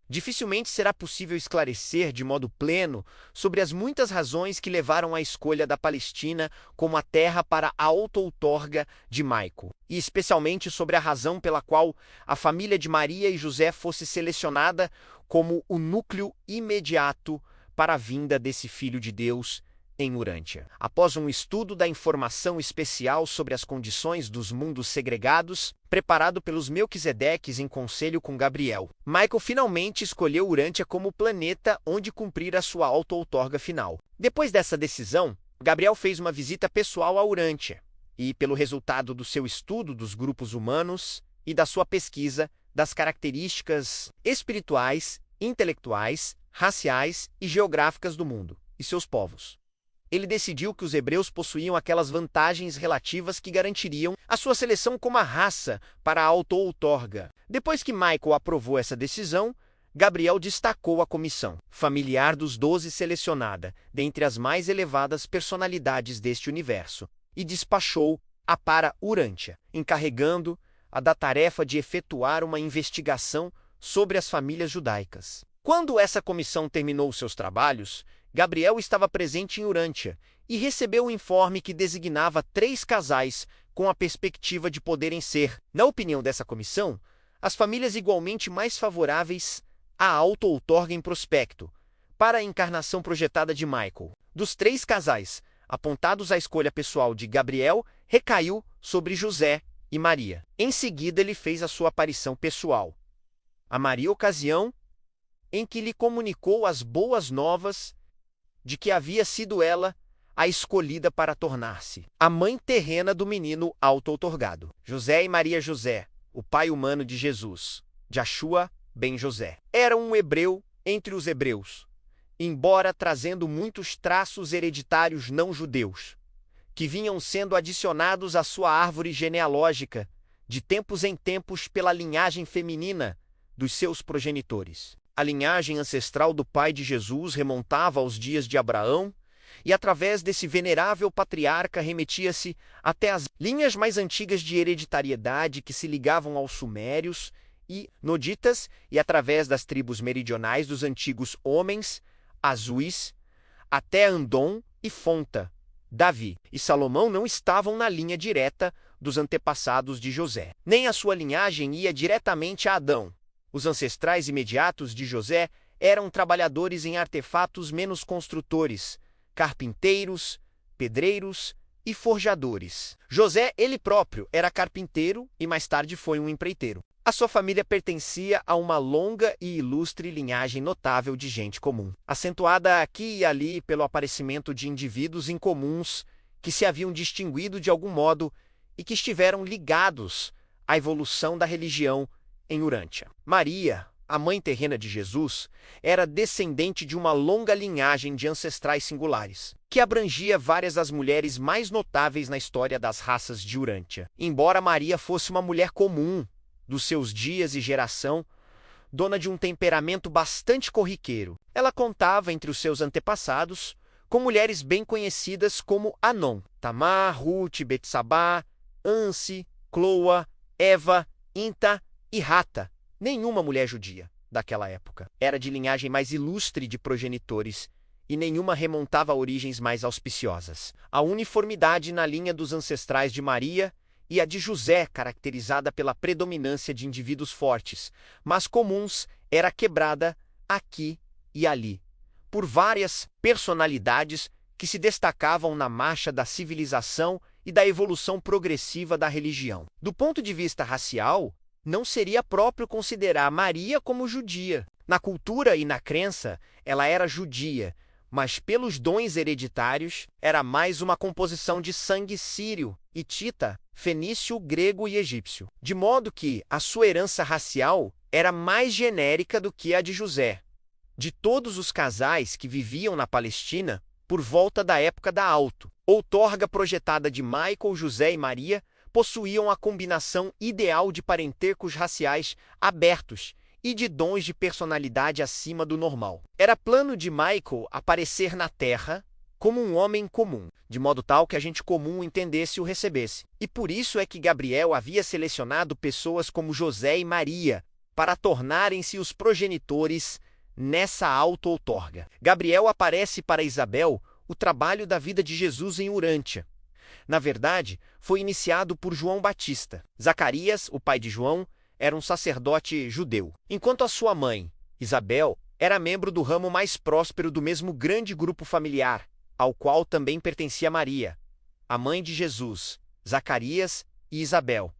Dificilmente será possível esclarecer de modo pleno sobre as muitas razões que levaram à escolha da Palestina como a terra para a auto-outorga de Michael, e especialmente sobre a razão pela qual a família de Maria e José fosse selecionada como o núcleo imediato para a vinda desse Filho de Deus em Urântia. Após um estudo da informação especial sobre as condições dos mundos segregados, preparado pelos Melquisedeques em conselho com Gabriel, Michael finalmente escolheu Urântia como o planeta onde cumprir a sua auto-outorga final. Depois dessa decisão, Gabriel fez uma visita pessoal a Urântia, e, pelo resultado do seu estudo dos grupos humanos e da sua pesquisa das características espirituais, intelectuais, raciais e geográficas do mundo e seus povos, ele decidiu que os hebreus possuíam aquelas vantagens relativas que garantiriam a sua seleção como a raça para a auto-outorga. Depois que Michael aprovou essa decisão, Gabriel destacou a comissão familiar dos 12 selecionada, dentre as mais elevadas personalidades deste universo, e despachou-a para Urântia, encarregando-a da tarefa de efetuar uma investigação sobre as famílias judaicas. Quando essa comissão terminou seus trabalhos, Gabriel estava presente em Urântia e recebeu um informe que designava 3 casais com a perspectiva de poderem ser, na opinião dessa comissão, as famílias igualmente mais favoráveis à auto-outorga em prospecto para a encarnação projetada de Michael. Dos 3 casais apontados à escolha pessoal de Gabriel, recaiu sobre José e Maria. Em seguida, ele fez a sua aparição pessoal a Maria, ocasião em que lhe comunicou as boas novas de que havia sido ela a escolhida para tornar-se a mãe terrena do menino auto-outorgado. José e Maria José, o pai humano de Jesus, Jashua ben José, era um hebreu entre os hebreus, embora trazendo muitos traços hereditários não-judeus, que vinham sendo adicionados à sua árvore genealógica de tempos em tempos pela linhagem feminina dos seus progenitores. A linhagem ancestral do pai de Jesus remontava aos dias de Abraão e, através desse venerável patriarca, remetia-se até as linhas mais antigas de hereditariedade que se ligavam aos sumérios e noditas e, através das tribos meridionais dos antigos homens, azuis, até Andom e Fonta. Davi e Salomão não estavam na linha direta dos antepassados de José. Nem a sua linhagem ia diretamente a Adão. Os ancestrais imediatos de José eram trabalhadores em artefatos menos construtores, carpinteiros, pedreiros e forjadores. José, ele próprio, era carpinteiro e mais tarde foi um empreiteiro. A sua família pertencia a uma longa e ilustre linhagem notável de gente comum, acentuada aqui e ali pelo aparecimento de indivíduos incomuns que se haviam distinguido de algum modo e que estiveram ligados à evolução da religião em Urântia. Maria, a mãe terrena de Jesus, era descendente de uma longa linhagem de ancestrais singulares, que abrangia várias das mulheres mais notáveis na história das raças de Urântia. Embora Maria fosse uma mulher comum dos seus dias e geração, dona de um temperamento bastante corriqueiro, ela contava entre os seus antepassados com mulheres bem conhecidas como Anon, Tamar, Ruth, Betsabá, Ansi, Cloa, Eva, Inta e Rata. Nenhuma mulher judia daquela época era de linhagem mais ilustre de progenitores e nenhuma remontava a origens mais auspiciosas. A uniformidade na linha dos ancestrais de Maria e a de José, caracterizada pela predominância de indivíduos fortes, mas comuns, era quebrada aqui e ali por várias personalidades que se destacavam na marcha da civilização e da evolução progressiva da religião. Do ponto de vista racial, não seria próprio considerar Maria como judia. Na cultura e na crença, ela era judia, mas pelos dons hereditários, era mais uma composição de sangue sírio, hitita, fenício, grego e egípcio. De modo que a sua herança racial era mais genérica do que a de José. De todos os casais que viviam na Palestina, por volta da época da auto-outorga projetada de Michael, José e Maria, possuíam a combinação ideal de parentescos raciais abertos e de dons de personalidade acima do normal. Era plano de Michael aparecer na Terra como um homem comum, de modo tal que a gente comum o entendesse e o recebesse. E por isso é que Gabriel havia selecionado pessoas como José e Maria para tornarem-se os progenitores nessa auto-outorga. Gabriel aparece para Isabel o trabalho da vida de Jesus em Urântia. Na verdade, foi iniciado por João Batista. Zacarias, o pai de João, era um sacerdote judeu, enquanto a sua mãe, Isabel, era membro do ramo mais próspero do mesmo grande grupo familiar, ao qual também pertencia Maria, a mãe de Jesus, Zacarias e Isabel.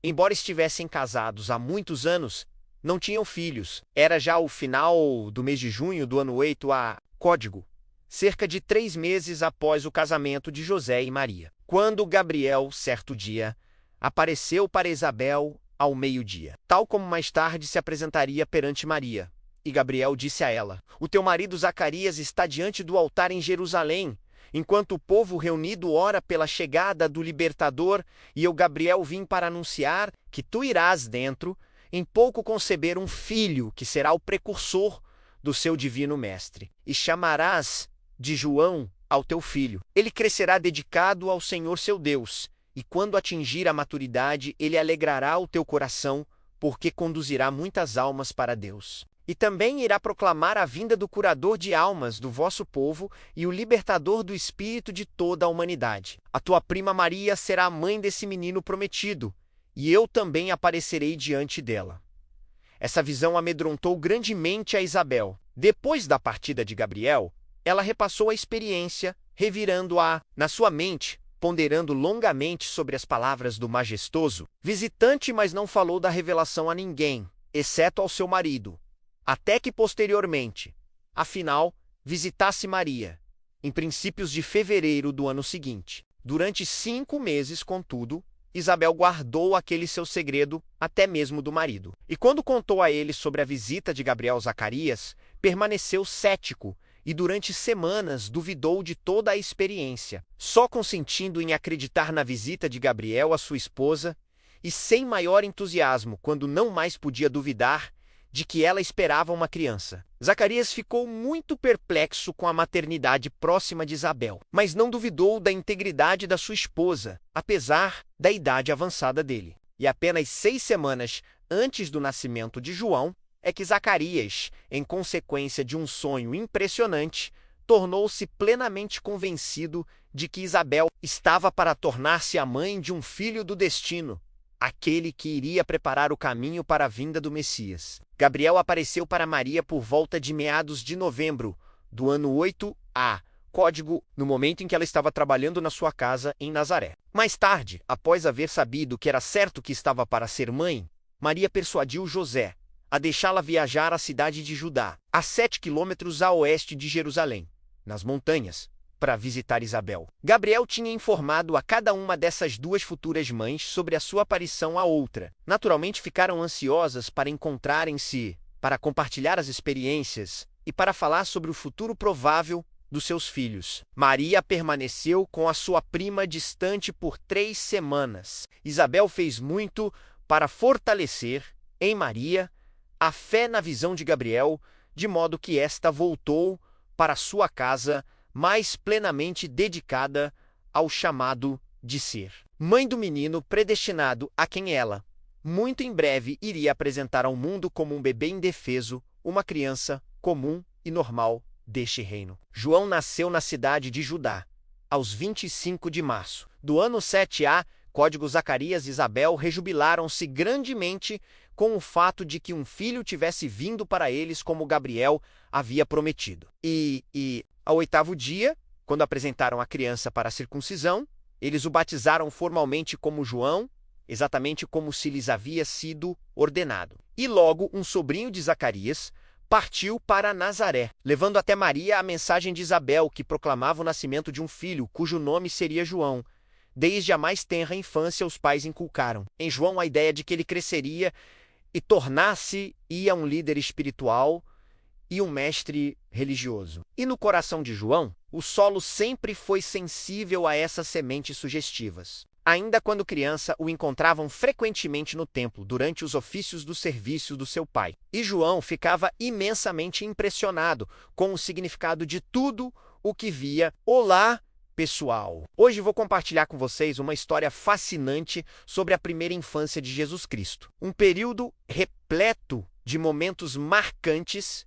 Embora estivessem casados há muitos anos, não tinham filhos. Era já o final do mês de junho do ano 8 a código, cerca de 3 meses após o casamento de José e Maria, quando Gabriel, certo dia, apareceu para Isabel ao meio-dia, tal como mais tarde se apresentaria perante Maria. E Gabriel disse a ela: "O teu marido Zacarias está diante do altar em Jerusalém, enquanto o povo reunido ora pela chegada do libertador, e eu, Gabriel, vim para anunciar que tu irás dentro, em pouco conceber um filho, que será o precursor do seu divino mestre, e chamarás de João ao teu filho. Ele crescerá dedicado ao Senhor seu Deus, e quando atingir a maturidade, ele alegrará o teu coração, porque conduzirá muitas almas para Deus. E também irá proclamar a vinda do curador de almas do vosso povo e o libertador do espírito de toda a humanidade. A tua prima Maria será a mãe desse menino prometido, e eu também aparecerei diante dela." Essa visão amedrontou grandemente a Isabel. Depois da partida de Gabriel, ela repassou a experiência, revirando-a na sua mente, ponderando longamente sobre as palavras do majestoso visitante, mas não falou da revelação a ninguém, exceto ao seu marido, até que posteriormente, afinal, visitasse Maria, em princípios de fevereiro do ano seguinte. Durante 5 meses, contudo, Isabel guardou aquele seu segredo até mesmo do marido. E quando contou a ele sobre a visita de Gabriel a Zacarias, permaneceu cético e durante semanas duvidou de toda a experiência, só consentindo em acreditar na visita de Gabriel à sua esposa e sem maior entusiasmo quando não mais podia duvidar de que ela esperava uma criança. Zacarias ficou muito perplexo com a maternidade próxima de Isabel, mas não duvidou da integridade da sua esposa, apesar da idade avançada dele. E apenas 6 semanas antes do nascimento de João, é que Zacarias, em consequência de um sonho impressionante, tornou-se plenamente convencido de que Isabel estava para tornar-se a mãe de um filho do destino, aquele que iria preparar o caminho para a vinda do Messias. Gabriel apareceu para Maria por volta de meados de novembro do ano 8 a código, no momento em que ela estava trabalhando na sua casa em Nazaré. Mais tarde, após haver sabido que era certo que estava para ser mãe, Maria persuadiu José a deixá-la viajar à cidade de Judá, a 7 quilômetros a oeste de Jerusalém, nas montanhas, para visitar Isabel. Gabriel tinha informado a cada uma dessas 2 futuras mães sobre a sua aparição à outra. Naturalmente ficaram ansiosas para encontrarem-se, para compartilhar as experiências e para falar sobre o futuro provável dos seus filhos. Maria permaneceu com a sua prima distante por 3 semanas. Isabel fez muito para fortalecer, em Maria, a fé na visão de Gabriel, de modo que esta voltou para sua casa mais plenamente dedicada ao chamado de ser mãe do menino predestinado a quem ela, muito em breve, iria apresentar ao mundo como um bebê indefeso, uma criança comum e normal deste reino. João nasceu na cidade de Judá, aos 25 de março do ano 7 a código. Zacarias e Isabel rejubilaram-se grandemente com o fato de que um filho tivesse vindo para eles como Gabriel havia prometido. Ao 8º dia, quando apresentaram a criança para a circuncisão, eles o batizaram formalmente como João, exatamente como se lhes havia sido ordenado. E logo um sobrinho de Zacarias partiu para Nazaré, levando até Maria a mensagem de Isabel, que proclamava o nascimento de um filho, cujo nome seria João. Desde a mais tenra infância, os pais inculcaram em João a ideia de que ele cresceria e tornasse-ia um líder espiritual e um mestre religioso. E no coração de João, o solo sempre foi sensível a essas sementes sugestivas. Ainda quando criança, o encontravam frequentemente no templo, durante os ofícios do serviço do seu pai. E João ficava imensamente impressionado com o significado de tudo o que via. Olá, pessoal! Hoje vou compartilhar com vocês uma história fascinante sobre a primeira infância de Jesus Cristo. Um período repleto de momentos marcantes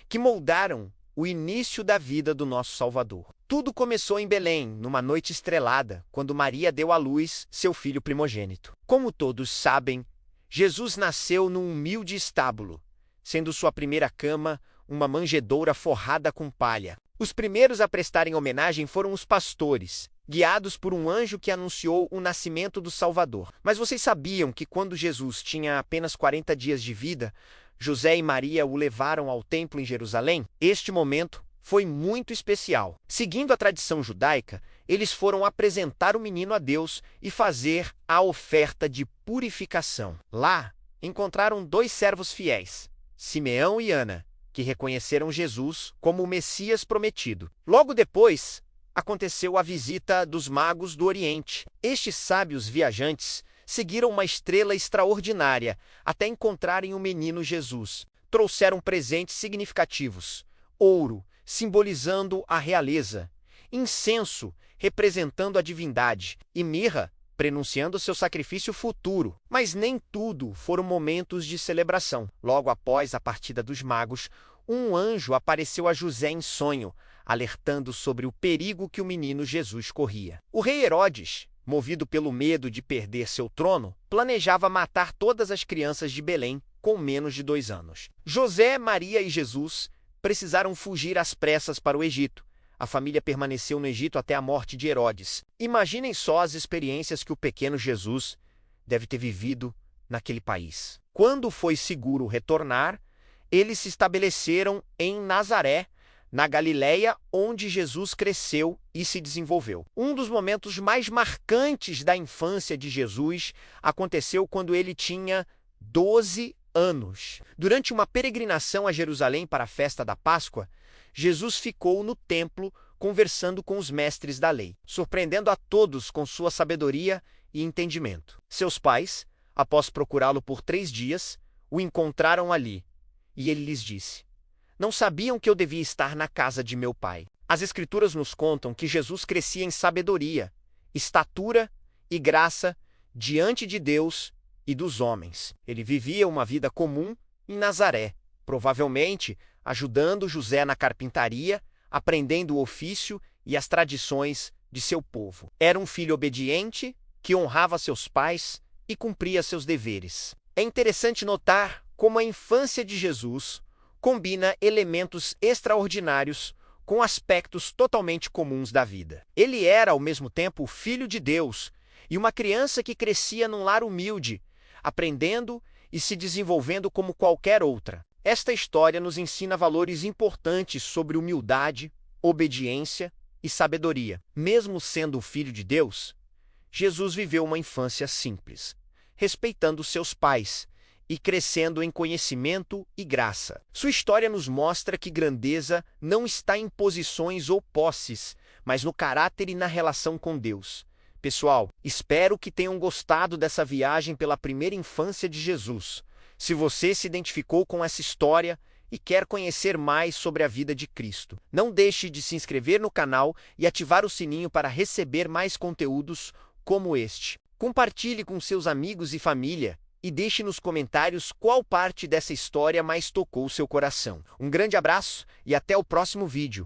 que moldaram o início da vida do nosso Salvador. Tudo começou em Belém, numa noite estrelada, quando Maria deu à luz seu filho primogênito. Como todos sabem, Jesus nasceu num humilde estábulo, sendo sua primeira cama uma manjedoura forrada com palha. Os primeiros a prestarem homenagem foram os pastores, guiados por um anjo que anunciou o nascimento do Salvador. Mas vocês sabiam que quando Jesus tinha apenas 40 dias de vida, José e Maria o levaram ao templo em Jerusalém? Este momento foi muito especial. Seguindo a tradição judaica, eles foram apresentar o menino a Deus e fazer a oferta de purificação. Lá, encontraram 2 servos fiéis, Simeão e Ana, que reconheceram Jesus como o Messias prometido. Logo depois, aconteceu a visita dos magos do Oriente. Estes sábios viajantes seguiram uma estrela extraordinária até encontrarem o menino Jesus. Trouxeram presentes significativos: ouro, simbolizando a realeza; incenso, representando a divindade; e mirra, prenunciando seu sacrifício futuro. Mas nem tudo foram momentos de celebração. Logo após a partida dos magos, um anjo apareceu a José em sonho, alertando sobre o perigo que o menino Jesus corria. O rei Herodes, movido pelo medo de perder seu trono, planejava matar todas as crianças de Belém com menos de 2 anos. José, Maria e Jesus precisaram fugir às pressas para o Egito. A família permaneceu no Egito até a morte de Herodes. Imaginem só as experiências que o pequeno Jesus deve ter vivido naquele país. Quando foi seguro retornar, eles se estabeleceram em Nazaré, na Galileia, onde Jesus cresceu e se desenvolveu. Um dos momentos mais marcantes da infância de Jesus aconteceu quando ele tinha 12 anos. Durante uma peregrinação a Jerusalém para a festa da Páscoa, Jesus ficou no templo conversando com os mestres da lei, surpreendendo a todos com sua sabedoria e entendimento. Seus pais, após procurá-lo por 3 dias, o encontraram ali, e ele lhes disse: "Não sabiam que eu devia estar na casa de meu pai?" As Escrituras nos contam que Jesus crescia em sabedoria, estatura e graça diante de Deus e dos homens. Ele vivia uma vida comum em Nazaré, provavelmente ajudando José na carpintaria, aprendendo o ofício e as tradições de seu povo. Era um filho obediente, que honrava seus pais e cumpria seus deveres. É interessante notar como a infância de Jesus combina elementos extraordinários com aspectos totalmente comuns da vida. Ele era, ao mesmo tempo, o Filho de Deus e uma criança que crescia num lar humilde, aprendendo e se desenvolvendo como qualquer outra. Esta história nos ensina valores importantes sobre humildade, obediência e sabedoria. Mesmo sendo o Filho de Deus, Jesus viveu uma infância simples, respeitando seus pais e crescendo em conhecimento e graça. Sua história nos mostra que grandeza não está em posições ou posses, mas no caráter e na relação com Deus. Pessoal, espero que tenham gostado dessa viagem pela primeira infância de Jesus. Se você se identificou com essa história e quer conhecer mais sobre a vida de Cristo, não deixe de se inscrever no canal e ativar o sininho para receber mais conteúdos como este. Compartilhe com seus amigos e família e deixe nos comentários qual parte dessa história mais tocou seu coração. Um grande abraço e até o próximo vídeo.